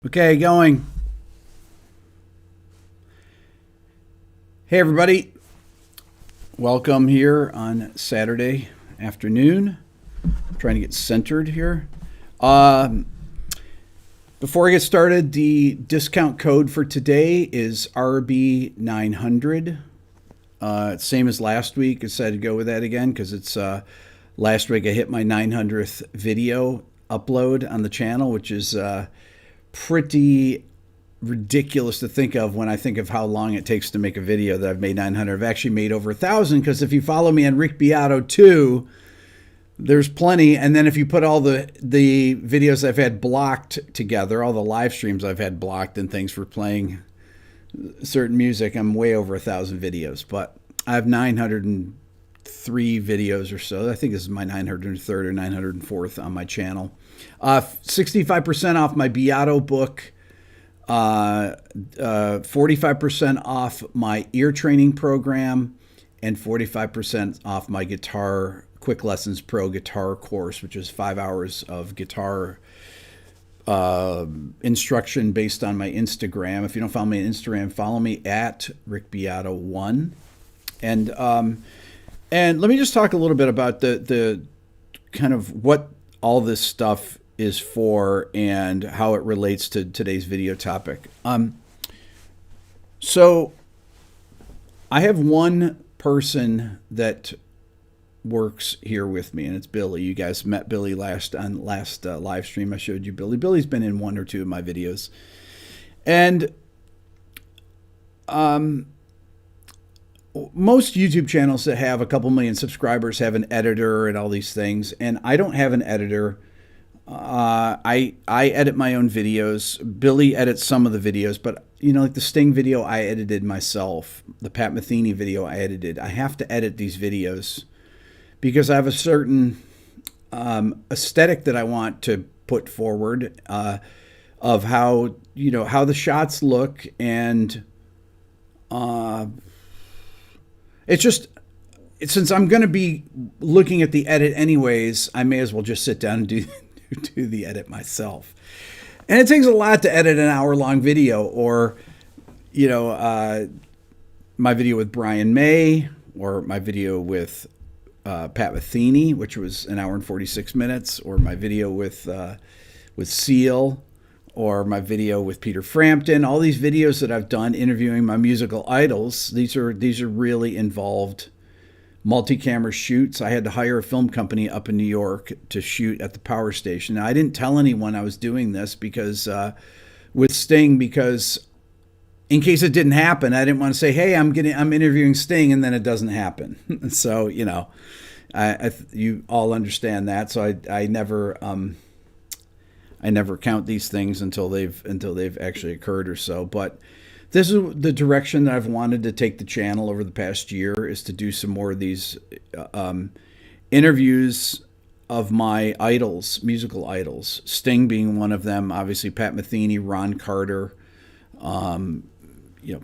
Okay, going. Hey, everybody. Welcome here on Saturday afternoon. I'm trying to get centered here. Before I get started, the discount code for today is RB900. Same as last week. I decided to go with that again because it's last week I hit my 900th video upload on the channel, which is pretty ridiculous to think of when I think of how long it takes to make a video that I've made 900. I've actually made over 1,000 because if you follow me on Rick Beato 2, there's plenty. And then if you put all the videos I've had blocked together, all the live streams I've had blocked and things for playing certain music, I'm way over 1,000 videos. But I have 903 videos or so. I think this is my 903rd or 904th on my channel. 65% off my Beato book. 45% off my ear training program, and 45% off my Guitar Quick Lessons Pro guitar course, which is 5 hours of guitar instruction based on my Instagram. If you don't follow me on Instagram, follow me at rickbeato1. And let me just talk a little bit about the kind of what all this stuff is for and how it relates to today's video topic. So I have one person that works here with me, and it's Billy. You guys met Billy last live stream. I showed you Billy. Billy's been in one or two of my videos, and most YouTube channels that have a couple million subscribers have an editor and all these things, and I don't have an editor. I edit my own videos. Billy edits some of the videos, but like the Sting video I edited myself, the Pat Metheny video I edited. I have to edit these videos because I have a certain aesthetic that I want to put forward of how the shots look, and it's just. Since I'm going to be looking at the edit anyways, I may as well just sit down and do the edit myself. And it takes a lot to edit an hour-long video, or my video with Brian May, or my video with Pat Metheny, which was an hour and 46 minutes, or my video with Seal, or my video with Peter Frampton. All these videos that I've done interviewing my musical idols, these are really involved multi-camera shoots. I had to hire a film company up in New York to shoot at the power station. Now, I didn't tell anyone I was doing this because with Sting, because in case it didn't happen, I didn't want to say, "Hey, I'm interviewing Sting," and then it doesn't happen. So you all understand that. So I never count these things until they've actually occurred or so. But this is the direction that I've wanted to take the channel over the past year, is to do some more of these interviews of my idols, musical idols, Sting being one of them, obviously Pat Metheny, Ron Carter,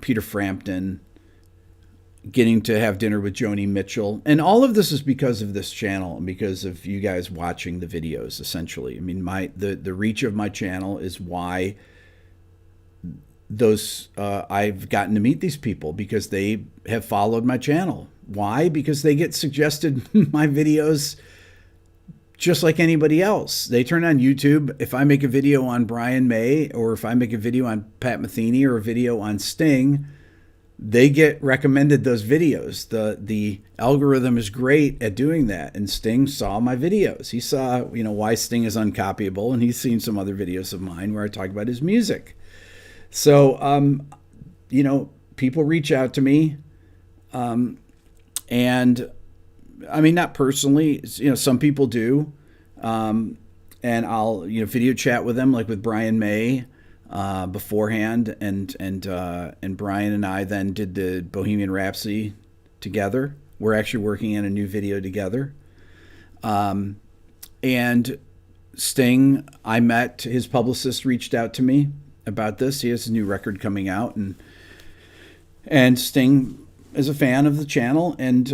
Peter Frampton, getting to have dinner with Joni Mitchell. And all of this is because of this channel and because of you guys watching the videos, essentially. I mean, the reach of my channel is why I've gotten to meet these people, because they have followed my channel. Why? Because they get suggested my videos just like anybody else. They turn on YouTube. If I make a video on Brian May, or if I make a video on Pat Metheny, or a video on Sting, they get recommended those videos. The algorithm is great at doing that, and Sting saw my videos. He saw why Sting is uncopyable, and he's seen some other videos of mine where I talk about his music. So, people reach out to me, and I mean, not personally, some people do, and I'll, video chat with them, like with Brian May, beforehand, and Brian and I then did the Bohemian Rhapsody together. We're actually working on a new video together, and Sting, I met, his publicist reached out to me about this. He has a new record coming out, and Sting is a fan of the channel, and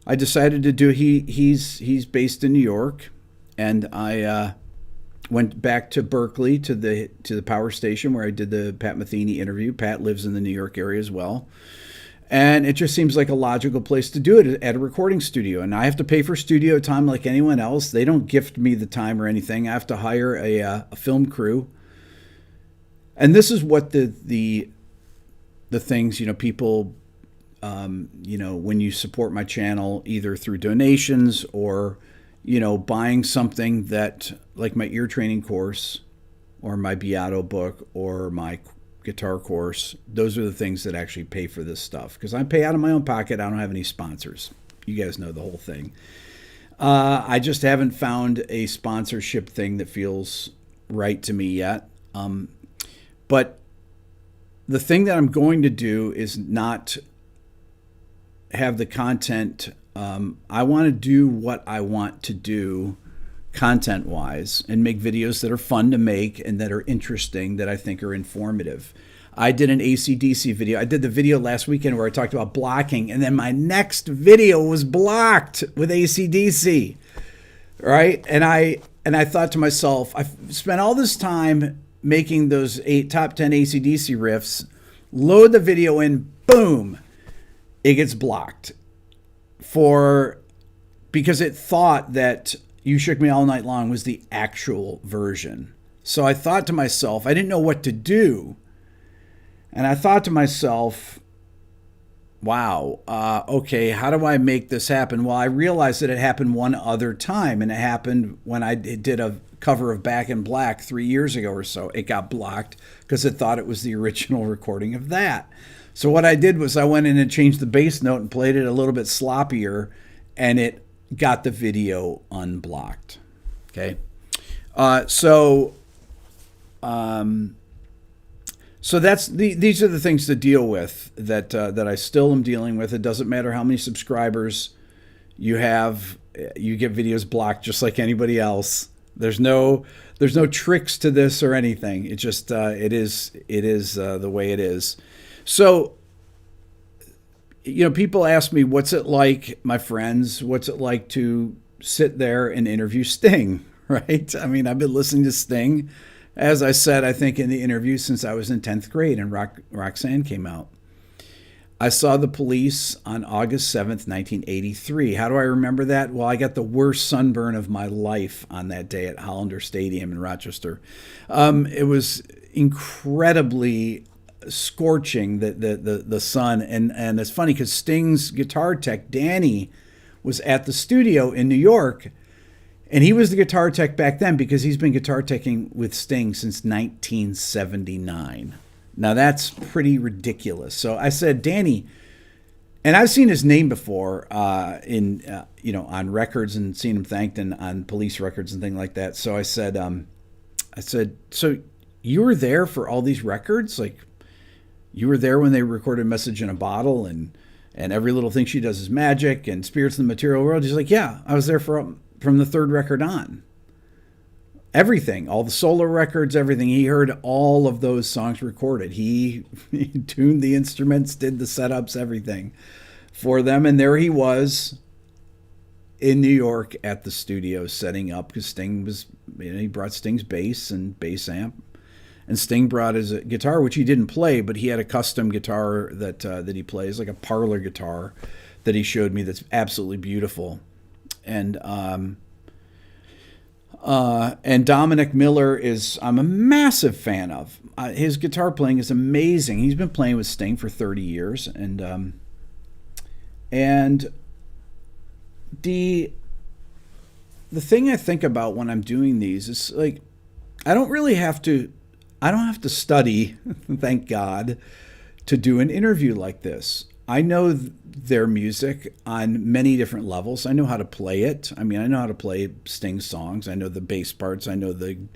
I decided to do. He's based in New York, and I went back to Berkeley to the power station where I did the Pat Metheny interview. Pat lives in the New York area as well. And it just seems like a logical place to do it at a recording studio. And I have to pay for studio time like anyone else. They don't gift me the time or anything. I have to hire a film crew. And this is what the things, people, when you support my channel, either through donations or, buying something that, like my ear training course or my Beato book or my guitar course, those are the things that actually pay for this stuff, because I pay out of my own pocket. I don't have any sponsors. You guys know the whole thing. I just haven't found a sponsorship thing that feels right to me yet. But the thing that I'm going to do is not have the content. I want to do what I want to do content-wise and make videos that are fun to make and that are interesting, that I think are informative. I did an AC/DC video. I did the video last weekend where I talked about blocking, and then my next video was blocked with AC/DC, right? And I thought to myself, I've spent all this time making those top 10 AC/DC riffs, load the video in, boom, it gets blocked because it thought that You Shook Me All Night Long was the actual version. So I thought to myself, I didn't know what to do. And I thought to myself, wow, okay, how do I make this happen? Well, I realized that it happened one other time, and it happened when I did a cover of Back in Black 3 years ago or so. It got blocked because it thought it was the original recording of that. So what I did was I went in and changed the bass note and played it a little bit sloppier, and it got the video unblocked. Okay. So that's these are the things to deal with that I still am dealing with. It doesn't matter how many subscribers you have, you get videos blocked just like anybody else. There's no tricks to this or anything. It just it is the way it is. So, people ask me, what's it like, my friends, what's it like to sit there and interview Sting, right? I mean, I've been listening to Sting, as I said, I think in the interview, since I was in 10th grade and Roxanne came out. I saw The Police on August 7th, 1983. How do I remember that? Well, I got the worst sunburn of my life on that day at Hollander Stadium in Rochester. It was incredibly scorching, the sun, and it's funny because Sting's guitar tech Danny was at the studio in New York, and he was the guitar tech back then because he's been guitar teching with Sting since 1979. Now that's pretty ridiculous. So I said, Danny, and I've seen his name before on records and seen him thanked on Police records and things like that. So I said, so you were there for all these records? Like, you were there when they recorded Message in a Bottle and Every Little Thing She Does Is Magic and Spirits in the Material World? He's like, yeah, I was there from the third record on. Everything, all the solo records, everything. He heard all of those songs recorded. He tuned the instruments, did the setups, everything for them. And there he was in New York at the studio setting up, because Sting was, he brought Sting's bass and bass amp. And Sting brought his guitar, which he didn't play, but he had a custom guitar that he plays, like a parlor guitar that he showed me that's absolutely beautiful. And Dominic Miller I'm a massive fan of. His guitar playing is amazing. He's been playing with Sting for 30 years. And the thing I think about when I'm doing these is, like, I don't have to study, thank God, to do an interview like this. I know their music on many different levels. I know how to play it. I mean, I know how to play Sting songs. I know the bass parts. I know the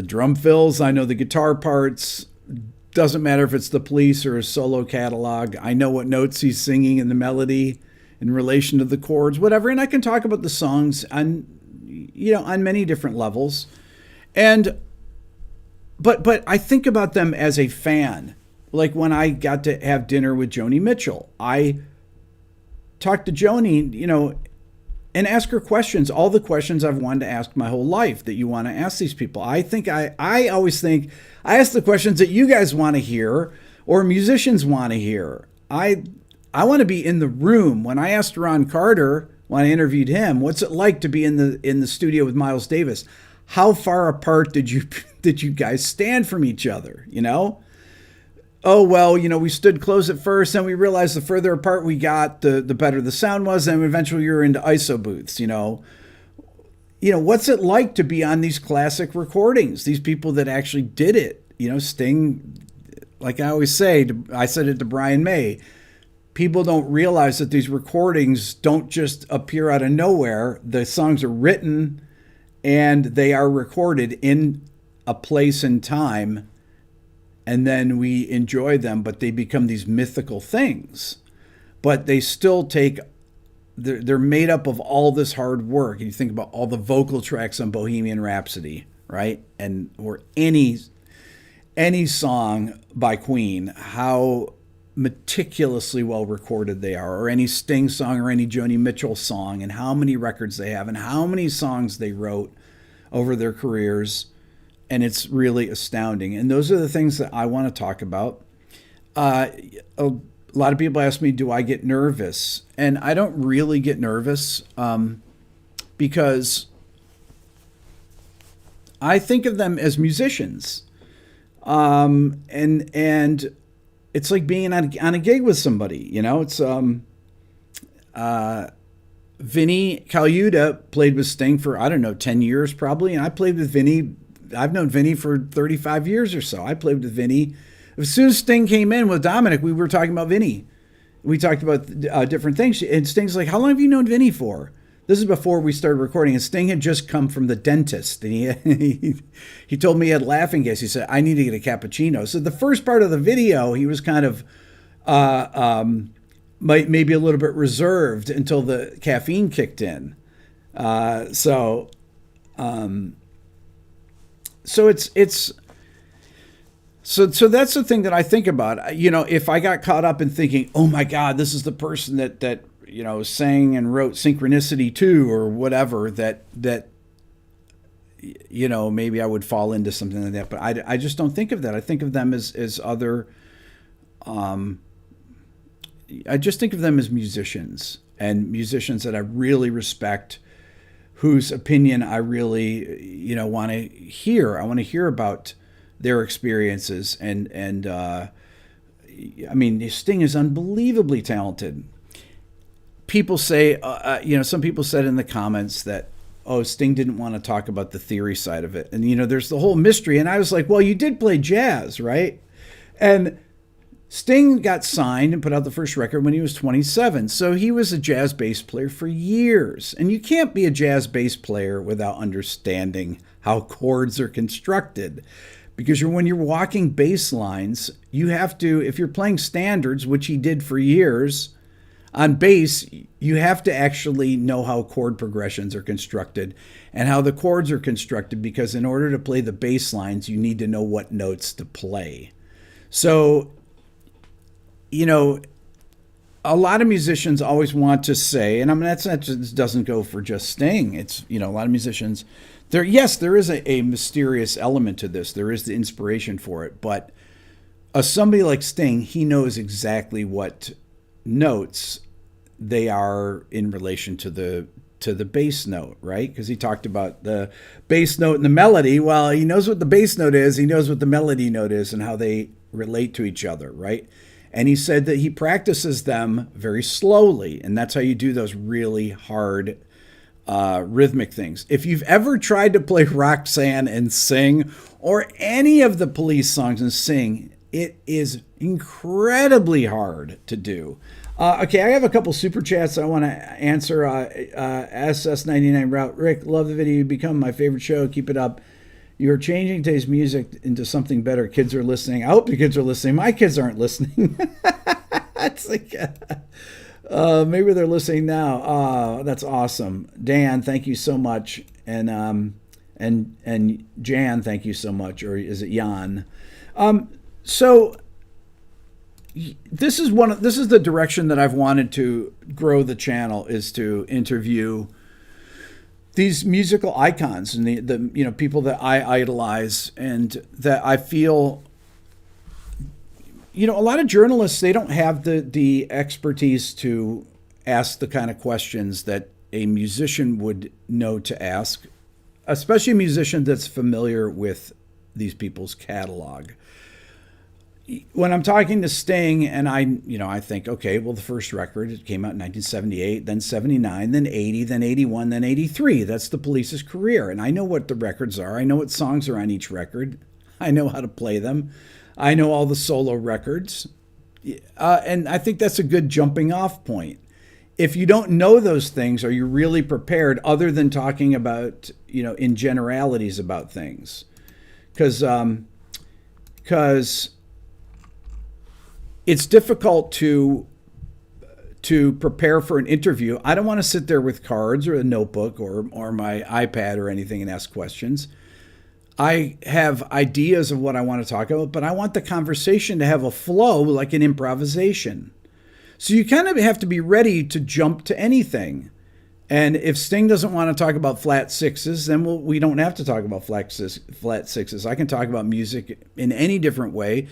drum fills. I know the guitar parts. Doesn't matter if it's the Police or a solo catalog. I know what notes he's singing in the melody in relation to the chords, whatever. And I can talk about the songs on many different levels. But I think about them as a fan. Like when I got to have dinner with Joni Mitchell, I talk to Joni, and ask her questions, all the questions I've wanted to ask my whole life that you want to ask these people. I always think I ask the questions that you guys want to hear or musicians want to hear. I want to be in the room. When I asked Ron Carter, when I interviewed him, what's it like to be in the studio with Miles Davis? How far apart did you guys stand from each other? Oh, well, we stood close at first, and we realized the further apart we got, the better the sound was, and eventually we were into ISO booths, What's it like to be on these classic recordings, these people that actually did it? Sting, like I always say, I said it to Brian May, people don't realize that these recordings don't just appear out of nowhere. The songs are written, and they are recorded in a place and time, and then we enjoy them, but they become these mythical things. But they still they're made up of all this hard work. You think about all the vocal tracks on Bohemian Rhapsody, right? Or any song by Queen, how meticulously well recorded they are, or any Sting song or any Joni Mitchell song, and how many records they have and how many songs they wrote over their careers. And it's really astounding. And those are the things that I want to talk about. A lot of people ask me, do I get nervous? And I don't really get nervous because I think of them as musicians. And it's like being on a gig with somebody. It's Vinny Colaiuta played with Sting for, 10 years probably. And I played with Vinny. I've known Vinny for 35 years or so. I played with Vinny. As soon as Sting came in with Dominic, we were talking about Vinny. We talked about different things. And Sting's like, how long have you known Vinny for? This is before we started recording. And Sting had just come from the dentist. And he told me he had laughing gas. He said, I need to get a cappuccino. So the first part of the video, he was kind of maybe a little bit reserved until the caffeine kicked in. So that's the thing that I think about. If I got caught up in thinking, oh my God, this is the person that sang and wrote Synchronicity 2 or whatever, that maybe I would fall into something like that. But I just don't think of that. I think of them as other. I just think of them as musicians, and musicians that I really respect, whose opinion I really, want to hear. I want to hear about their experiences. And Sting is unbelievably talented. People say, some people said in the comments that, oh, Sting didn't want to talk about the theory side of it. And, there's the whole mystery. And I was like, well, you did play jazz, right? And Sting got signed and put out the first record when he was 27. So he was a jazz bass player for years. And you can't be a jazz bass player without understanding how chords are constructed. Because when you're walking bass lines, you have to, if you're playing standards, which he did for years, on bass, you have to actually know how chord progressions are constructed and how the chords are constructed, because in order to play the bass lines, you need to know what notes to play. So, a lot of musicians always want to say, and that's not just, doesn't go for just Sting. It's, a lot of musicians, there is a mysterious element to this. There is the inspiration for it. But somebody like Sting, he knows exactly what notes they are in relation to the bass note, right? Because he talked about the bass note and the melody. Well, he knows what the bass note is. He knows what the melody note is and how they relate to each other, right? And he said that he practices them very slowly, and that's how you do those really hard rhythmic things. If you've ever tried to play Roxanne and sing, or any of the Police songs and sing, it is incredibly hard to do. Okay, I have a couple super chats I want to answer. SS99 Route, Rick, love the video. You become my favorite show. Keep it up. You're changing today's music into something better. Kids are listening. I hope the kids are listening. My kids aren't listening. It's like, maybe they're listening now. That's awesome. Dan, thank you so much. And Jan, thank you so much. Or is it Jan? So this is the direction that I've wanted to grow the channel, is to interview these musical icons and the people that I idolize, and that I feel, a lot of journalists, they don't have the expertise to ask the kind of questions that a musician would know to ask, especially a musician that's familiar with these people's catalog. When I'm talking to Sting, and I think, okay, well, the first record, it came out in 1978, then 79, then 80, then 81, then 83. That's the Police's career. And I know what the records are. I know what songs are on each record. I know how to play them. I know all the solo records. And I think that's a good jumping off point. If you don't know those things, are you really prepared, other than talking about, in generalities about things? Because it's difficult to prepare for an interview. I don't want to sit there with cards or a notebook or my iPad or anything and ask questions. I have ideas of what I want to talk about, but I want the conversation to have a flow, like an improvisation. So you kind of have to be ready to jump to anything. And if Sting doesn't want to talk about flat sixes, then we don't have to talk about flat sixes. I can talk about music in any different way.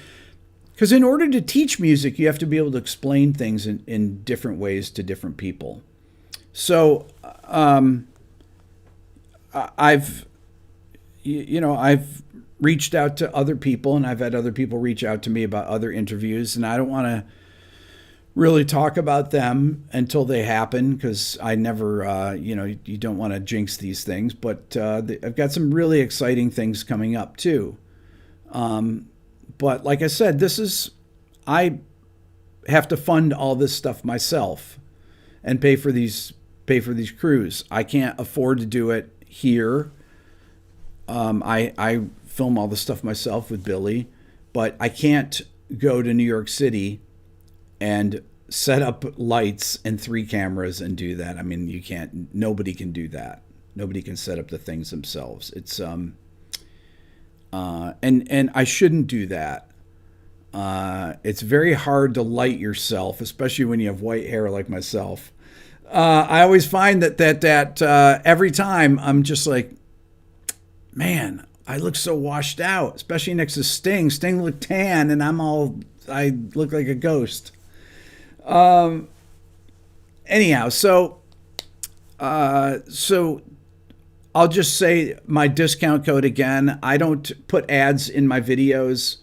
Because in order to teach music, you have to be able to explain things in different ways to different people. So I've reached out to other people, and I've had other people reach out to me about other interviews, and I don't want to really talk about them until they happen, because I never, you don't want to jinx these things. But I've got some really exciting things coming up too. But like I said, I have to fund all this stuff myself and pay for these crews. I can't afford to do it here. I film all the stuff myself with Billy, but I can't go to New York City and set up lights and 3 cameras and do that. I mean, you can't. Nobody can do that. Nobody can set up the things themselves. It's and I shouldn't do that. It's very hard to light yourself, especially when you have white hair like myself. I always find that every time I'm just like, man, I look so washed out, especially next to Sting. Sting looked tan, and I look like a ghost. Anyhow, so I'll just say my discount code again. I don't put ads in my videos,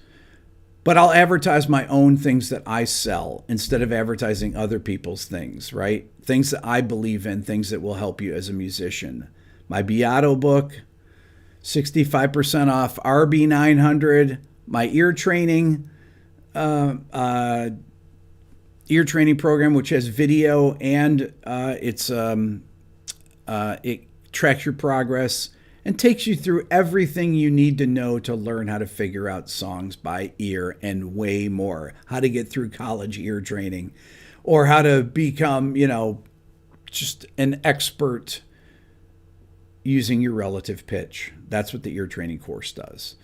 but I'll advertise my own things that I sell instead of advertising other people's things, right? Things that I believe in, things that will help you as a musician. My Beato book, 65% off, RB900, my ear training program, which has video, and it tracks your progress and takes you through everything you need to know to learn how to figure out songs by ear and way more. How to get through college ear training, or how to become, just an expert using your relative pitch. That's what the ear training course does.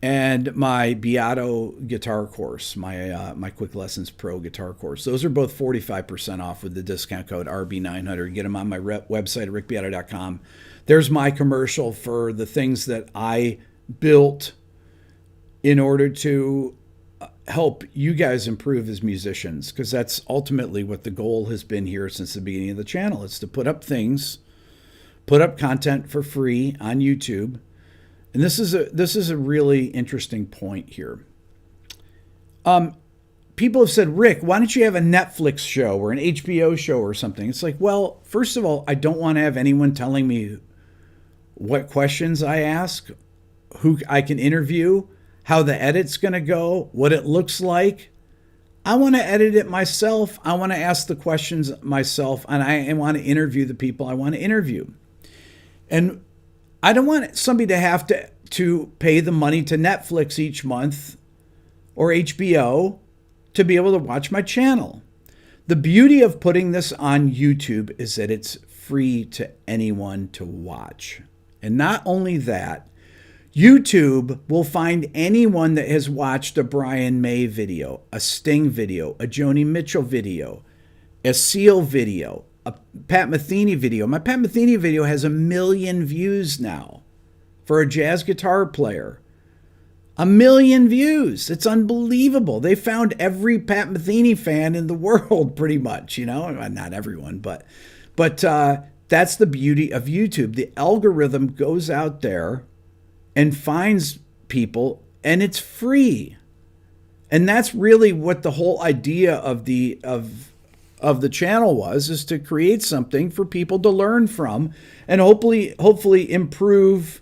And my Beato guitar course, my Quick Lessons Pro guitar course. Those are both 45% off with the discount code RB900. Get them on my website at rickbeato.com. There's my commercial for the things that I built in order to help you guys improve as musicians, because that's ultimately what the goal has been here since the beginning of the channel. It's to put up content for free on YouTube. And this is a really interesting point here. People have said, Rick, why don't you have a Netflix show or an HBO show or something? It's like, well, first of all, I don't want to have anyone telling me what questions I ask, who I can interview, how the edit's going to go, what it looks like. I want to edit it myself. I want to ask the questions myself, and I want to interview the people I want to interview. And I don't want somebody to have to pay the money to Netflix each month or HBO to be able to watch my channel. The beauty of putting this on YouTube is that it's free to anyone to watch. And not only that, YouTube will find anyone that has watched a Brian May video, a Sting video, a Joni Mitchell video, a Seal video, a Pat Metheny video. My Pat Metheny video has 1 million views now for a jazz guitar player. 1 million views. It's unbelievable. They found every Pat Metheny fan in the world pretty much, not everyone, but that's the beauty of YouTube. The algorithm goes out there and finds people, and it's free. And that's really what the whole idea of the channel was, is to create something for people to learn from and hopefully improve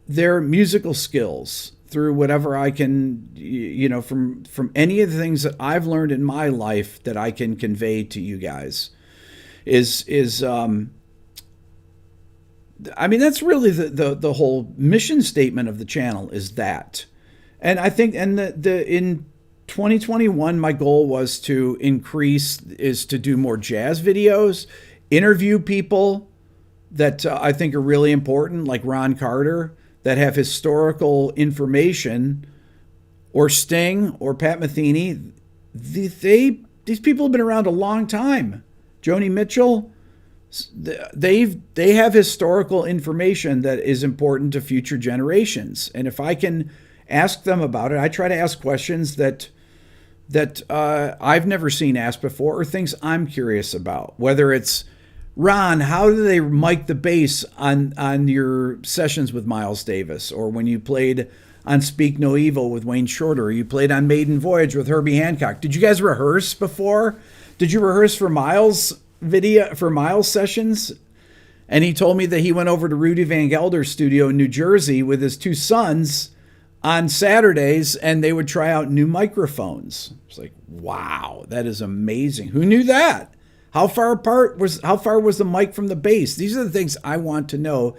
their musical skills through whatever I can, from any of the things that I've learned in my life that I can convey to you guys that's really the whole mission statement of the channel is that. And I think, in 2021, my goal was to do more jazz videos, interview people that I think are really important, like Ron Carter, that have historical information, or Sting or Pat Metheny. These people have been around a long time. Joni Mitchell, they have historical information that is important to future generations. And if I can ask them about it, I try to ask questions that I've never seen asked before, or things I'm curious about. Whether it's, Ron, how do they mic the bass on your sessions with Miles Davis, or when you played on Speak No Evil with Wayne Shorter, or you played on Maiden Voyage with Herbie Hancock? Did you guys rehearse before? Did you rehearse for Miles sessions? And he told me that he went over to Rudy Van Gelder's studio in New Jersey with his 2 sons on Saturdays, and they would try out new microphones. It's like, wow, that is amazing. Who knew that? How far was the mic from the bass? These are the things I want to know,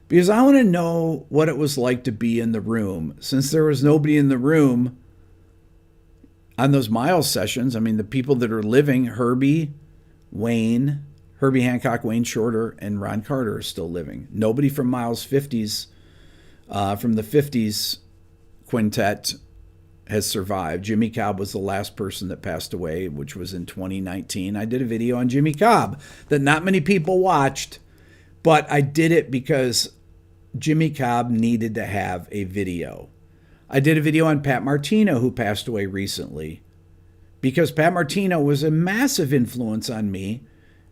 because I want to know what it was like to be in the room. Since there was nobody in the room on those Miles sessions, the people that are living, Herbie Hancock, Wayne Shorter, and Ron Carter are still living. Nobody from Miles' 50s, from the 50s quintet, has survived. Jimmy Cobb was the last person that passed away, which was in 2019. I did a video on Jimmy Cobb that not many people watched, but I did it because Jimmy Cobb needed to have a video. I did a video on Pat Martino, who passed away recently, because Pat Martino was a massive influence on me.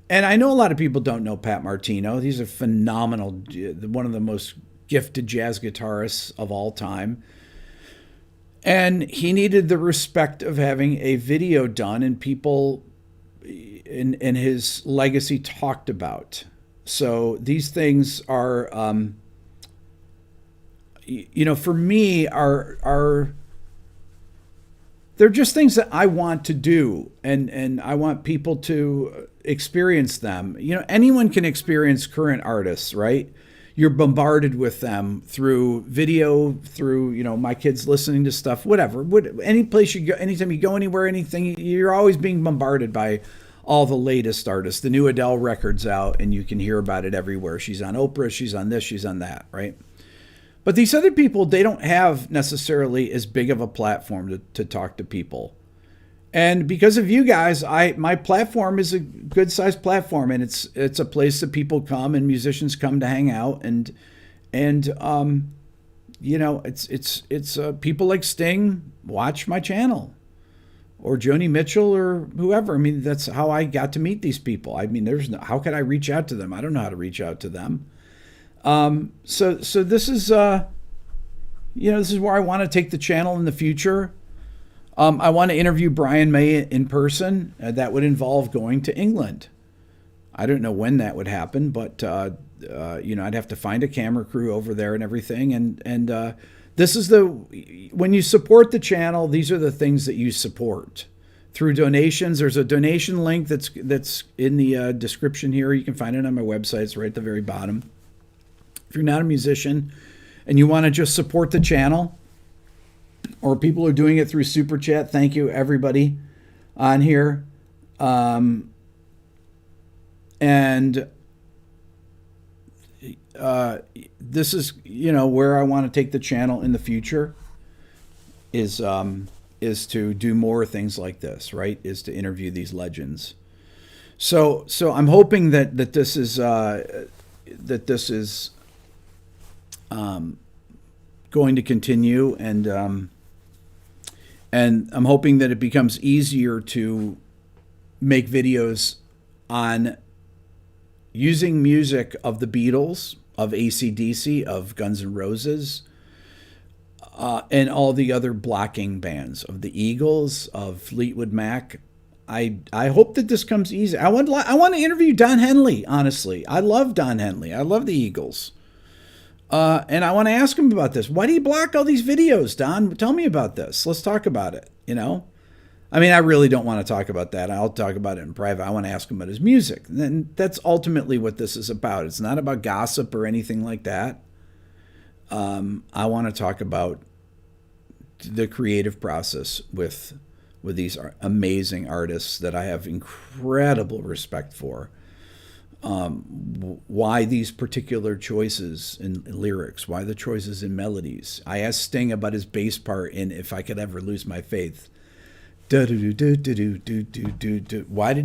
And I know a lot of people don't know Pat Martino. He's a phenomenal, one of the most gifted jazz guitarists of all time. And he needed the respect of having a video done and people in his legacy talked about. So these things are, for me, they're just things that I want to do, and I want people to experience them. Anyone can experience current artists, right? You're bombarded with them through video, through, my kids listening to stuff, whatever. Any place you go, anytime you go anywhere, anything, you're always being bombarded by all the latest artists. The new Adele record's out, and you can hear about it everywhere. She's on Oprah, she's on this, she's on that, right? But these other people, they don't have necessarily as big of a platform to talk to people. And because of you guys, my platform is a good-sized platform, and it's a place that people come and musicians come to hang out, and it's people like Sting watch my channel, or Joni Mitchell, or whoever. That's how I got to meet these people. How could I reach out to them? I don't know how to reach out to them. So this is this is where I want to take the channel in the future. I want to interview Brian May in person. That would involve going to England. I don't know when that would happen, but I'd have to find a camera crew over there and everything. And this is when you support the channel, these are the things that you support through donations. There's a donation link that's in the description here. You can find it on my website. It's right at the very bottom. If you're not a musician and you want to just support the channel, or people are doing it through Super Chat, thank you, everybody on here. And this is, where I want to take the channel in the future is to do more things like this, right? Is to interview these legends. So I'm hoping that this is going to continue, and I'm hoping that it becomes easier to make videos on using music of the Beatles, of AC/DC, of Guns N' Roses, and all the other blocking bands, of the Eagles, of Fleetwood Mac. I hope that this comes easy. I want to interview Don Henley, honestly. I love Don Henley. I love the Eagles. And I want to ask him about this. Why do you block all these videos, Don? Tell me about this. Let's talk about it, I mean, I really don't want to talk about that. I'll talk about it in private. I want to ask him about his music. And that's ultimately what this is about. It's not about gossip or anything like that. I want to talk about the creative process with these amazing artists that I have incredible respect for. Why these particular choices in lyrics? Why the choices in melodies? I asked Sting about his bass part in "If I Could Ever Lose My Faith." Why did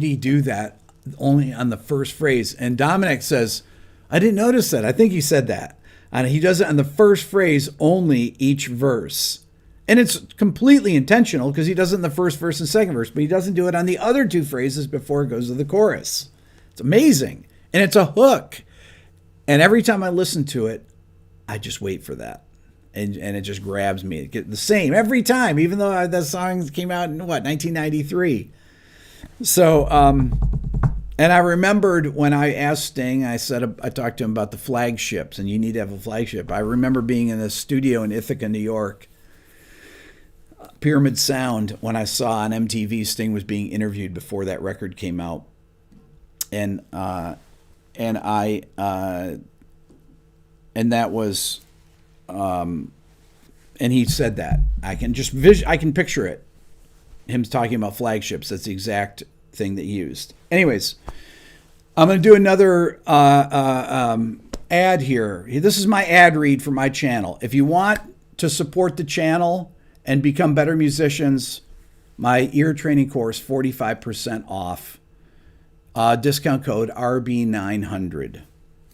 he do that only on the first phrase? And Dominic says, I didn't notice that. I think he said that. And he does it on the first phrase only, each verse. And it's completely intentional because he does it in the first verse and second verse, but he doesn't do it on the other two phrases before it goes to the chorus. It's amazing. And it's a hook. And every time I listen to it, I just wait for that. And it just grabs me. It gets the same every time, even though that song came out in 1993. So, and I remembered when I asked Sting, I talked to him about the flagships, and you need to have a flagship. I remember being in a studio in Ithaca, New York, Pyramid Sound, when I saw on MTV Sting was being interviewed before that record came out, and that was. And he said that I can picture it. Him talking about flagships. That's the exact thing that he used. Anyways, I'm going to do another ad here. This is my ad read for my channel. If you want to support the channel and become better musicians, my ear training course, 45% off. Discount code RB900.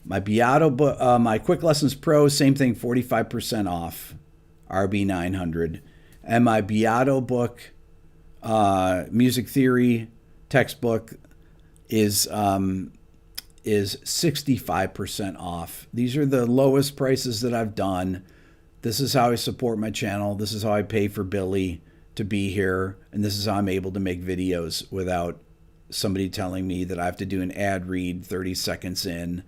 My Beato book, my Quick Lessons Pro, same thing, 45% off, RB900. And my Beato book, Music Theory textbook, is 65% off. These are the lowest prices that I've done. This is how I support my channel. This is how I pay for Billy to be here. And this is how I'm able to make videos without somebody telling me that I have to do an ad read 30 seconds in.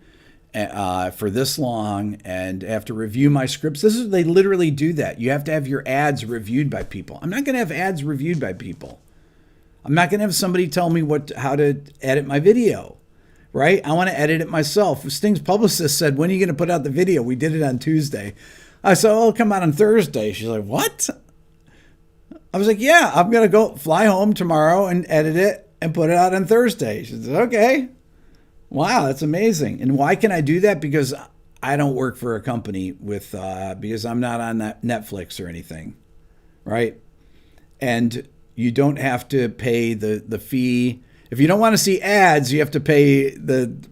For this long, and have to review my scripts. They literally do that. You have to have your ads reviewed by people. I'm not going to have ads reviewed by people. I'm not going to have somebody tell me how to edit my video, right? I want to edit it myself. Sting's publicist said, when are you going to put out the video? We did it on Tuesday. I said, oh, it'll come out on Thursday. She's like, what? I was like, yeah, I'm going to fly home tomorrow and edit it and put it out on Thursday. She said, okay. Wow, that's amazing. And why can I do that? Because I don't work for a company because I'm not on Netflix or anything, right? And you don't have to pay the fee. If you don't want to see ads, you have to pay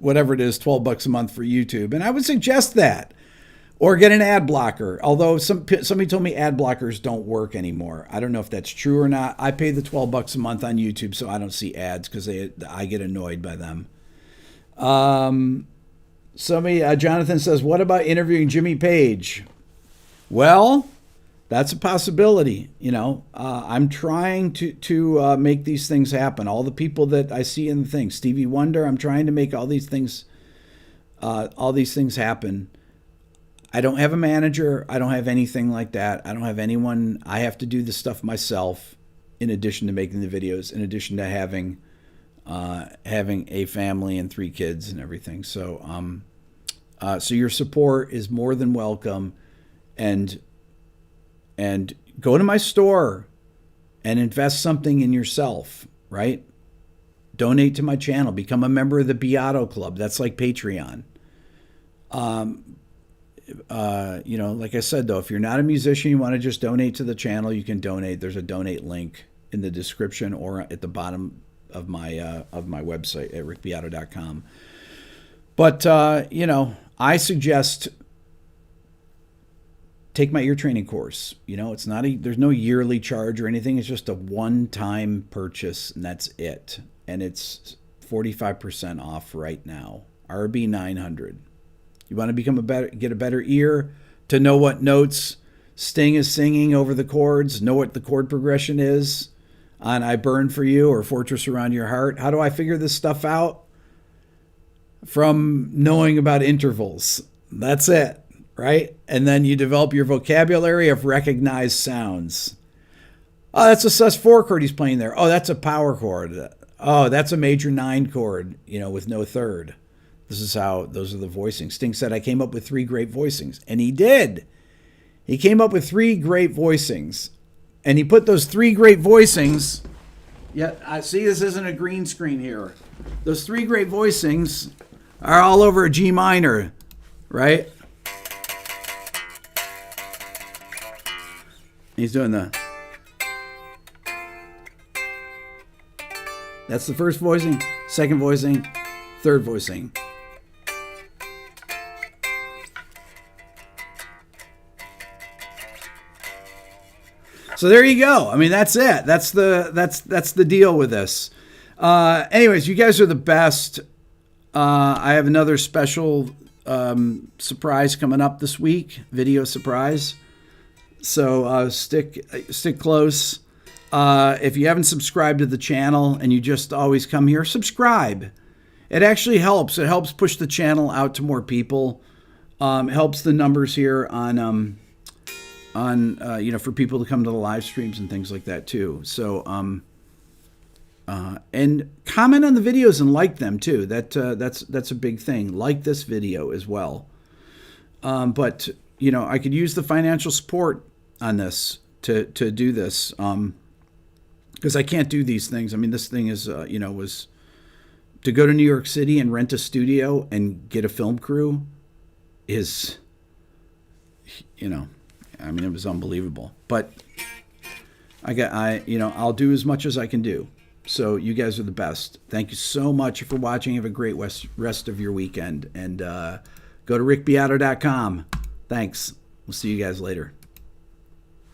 whatever it is, $12 a month for YouTube. And I would suggest that. Or get an ad blocker. Although somebody told me ad blockers don't work anymore. I don't know if that's true or not. I pay the $12 a month on YouTube so I don't see ads because I get annoyed by them. Jonathan says, what about interviewing Jimmy Page? Well, that's a possibility. I'm trying to make these things happen. All the people that I see in the thing, Stevie Wonder, I'm trying to make all these things happen. I don't have a manager. I don't have anything like that. I don't have anyone. I have to do the stuff myself in addition to making the videos, in addition to having a family and 3 kids and everything. So your support is more than welcome, and go to my store and invest something in yourself, right? Donate to my channel, become a member of the Beato Club. That's like Patreon. Like I said, though, if you're not a musician, you want to just donate to the channel, you can donate. There's a donate link in the description or at the bottom of my website at rickbeato.com. But, I suggest take my ear training course. It's not there's no yearly charge or anything. It's just a one-time purchase, and that's it. And it's 45% off right now. RB 900. You want to get a better ear to know what notes Sting is singing over the chords, know what the chord progression is on I Burn For You or Fortress Around Your Heart. How do I figure this stuff out? From knowing about intervals. That's it, right? And then you develop your vocabulary of recognized sounds. Oh, that's a sus4 chord he's playing there. Oh, that's a power chord. Oh, that's a major 9 chord, with no third. Those are the voicings. Sting said, I came up with 3 great voicings. And he did. He came up with 3 great voicings. And he put those 3 great voicings. Yeah, I see this isn't a green screen here. Those 3 great voicings are all over a G minor, right? He's doing that's the first voicing, second voicing, third voicing. So there you go. I mean, that's it. That's the deal with this. Anyways, you guys are the best. I have another special surprise coming up this week, video surprise. So stick close. If you haven't subscribed to the channel and you just always come here, subscribe. It actually helps. It helps push the channel out to more people. It helps the numbers here on for people to come to the live streams and things like that too. So and comment on the videos and like them too. That's a big thing. Like this video as well. But I could use the financial support on this to do this because I can't do these things. I mean, this thing is was to go to New York City and rent a studio and get a film crew is I mean, it was unbelievable. But I'll do as much as I can do. So you guys are the best. Thank you so much for watching. Have a great rest of your weekend. And go to rickbeato.com. Thanks. We'll see you guys later.